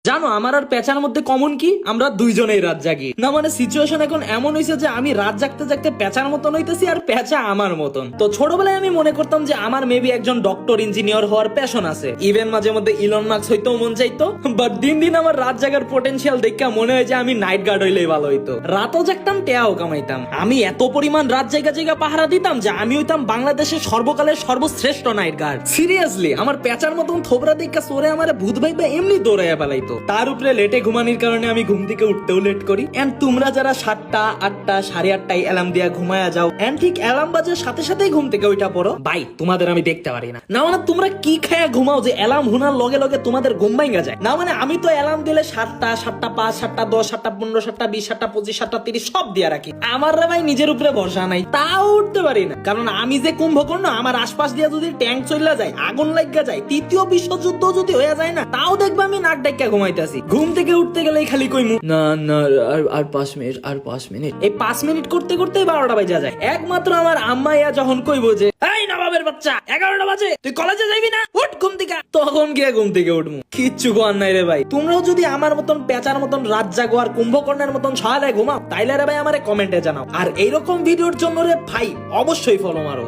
জানো আমার আর পেঁচার মধ্যে কমন কি? আমরা দুইজনেই রাত জাগি না। মানে সিচুয়েশন এখন এমন হয়েছে যে আমি রাত জাগতে জাগতে পেঁচার মতন হইতেছি আর পেঁচা আমার মতন। তো ছোটবেলায় আমি মনে করতাম যে আমার মেবি একজন ডক্টর ইঞ্জিনিয়ার হওয়ার প্যাশন আছে, ইভেন মাঝে মধ্যে ইলন মাস্ক হইতেও মন চাইতো। বাট দিন দিন আমার রাত জাগার পোটেনশিয়াল দেখে মনে হয় যে আমি নাইট গার্ড হইলেই ভালো হইতো। রাতও জাগতাম, টেয়াও কামাইতাম। আমি এত পরিমাণ রাত জায়গা জায়গা পাহারা দিতাম যে আমি হইতাম বাংলাদেশের সর্বকালের সর্বশ্রেষ্ঠ নাইট গার্ড। সিরিয়াসলি আমার পেঁচার মতন থোবরা দেখা সোরে আমার ভূত ভাইবা এমনি দৌড়াইয়া পালাইতো। তার উপরে লেটে ঘুমানির কারণে আমি ঘুম থেকে উঠতেও লেট করি। এন্ড তোমরা যারা 7টা 8টা 8:30টায় অ্যালার্ম দিয়া ঘুমায়া যাও, এন্ড ঠিক অ্যালার্ম বাজার সাথে সাথেই ঘুম থেকে ওইটা পড়ো, ভাই তোমাদের আমি দেখতে পারি না। না মানে তোমরা কি খায়া ঘুমাও যে অ্যালার্ম হুনার লগে লগে তোমাদের ঘুম ভাঙা যায়? না মানে আমি তো অ্যালার্ম দিলে 7টা 7টা 5 7টা 10 7টা 15 7টা 20 7টা 25 7টা 30 সব দিয়া রাখি। আমার রে ভাই নিজের উপরে ভরসা নাই, তাও উঠতে পারি না। কারণ আমি যে কুম্ভকর্ণ, আমার আশপাশ দিয়া যদি ট্যাঙ্ক চইলা যায়, আগুন লাগা যায়, তৃতীয় বিশ্বযুদ্ধ যদি হয়ে যায় না, তাও দেখবা আমি নাক ডাক্কা ঘুমাইতেছি। ঘুম থেকে উঠতে গেলেই খালি কইমু না না আর 5 মিনিট আর 5 মিনিট। এই 5 মিনিট করতে করতেই 12টা বাজে যায়। একমাত্র আমার আম্মা ইয়া যখন কইবো যে এই নবাবের বাচ্চা 11টা বাজে তুই কলেজে যাইবি না, উঠ ঘুম থেকে, তখন গিয়ে ঘুম থেকে উঠমু। কিচ্ছু কর নাই রে ভাই। তোমরাও যদি আমার মতন পেঁচার মতন রাত জাগো আর কুম্ভকর্ণের মতন সহায় ঘুমাও, তাইলে রে ভাই আমারে কমেন্টে জানাও। আর এইরকম ভিডিওর জন্য রে ভাই অবশ্যই ফলো মারো।